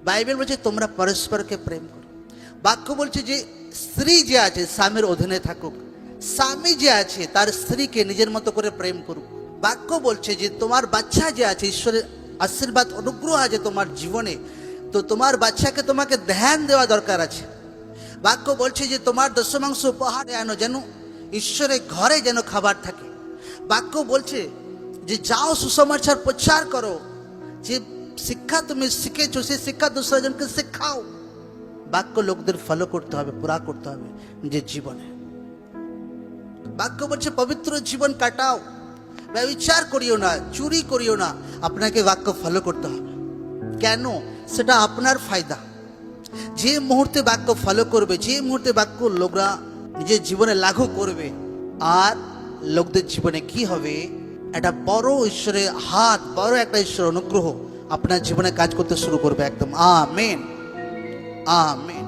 Bible বলছে তোমরা পরস্পরকে প্রেম করো। বাক্য বলছে যে স্ত্রী যে আছে স্বামীর অধীনে থাকুক, স্বামী যে আছে তার স্ত্রীকে নিজের মতো করে প্রেম করুক। বাক্য বলছে যে তোমার বাচ্চা যে আছে, ঈশ্বরের আশীর্বাদ অনুগ্রহ আছে তোমার জীবনে, তো তোমার বাচ্চাকে তোমাকে ধ্যান দেওয়া দরকার আছে। বাক্য বলছে যে তোমার দশমাংশ উপহারে আনো, যেন ঈশ্বরের ঘরে যেন খাবার থাকে। বাক্য বলছে যে যাও সুসমাচার প্রচার করো, যে শিক্ষা তুমি শিখেছো সেই শিক্ষা দূসরা জনকে শেখাও। বাক্য লোকদের ফলো করতে হবে, পুরা করতে হবে নিজের জীবনে। বাক্য বলছে পবিত্র জীবন কাটাও, ব্যভিচার করিও না, চুরি করিও না। আপনাকে বাক্য ফলো করতে হবে। কেন? সেটা আপনার ফায়দা। যে মুহূর্তে বাক্য ফলো করবে, যে মুহূর্তে বাক্য লোকরা নিজের জীবনে লাগু করবে, আর লোকদের জীবনে কি হবে, একটা বড় ঈশ্বরের হাত, বড় একটা ঈশ্বরের অনুগ্রহ আপনার জীবনে কাজ করতে শুরু করবে। একদম আমেন, আমেন।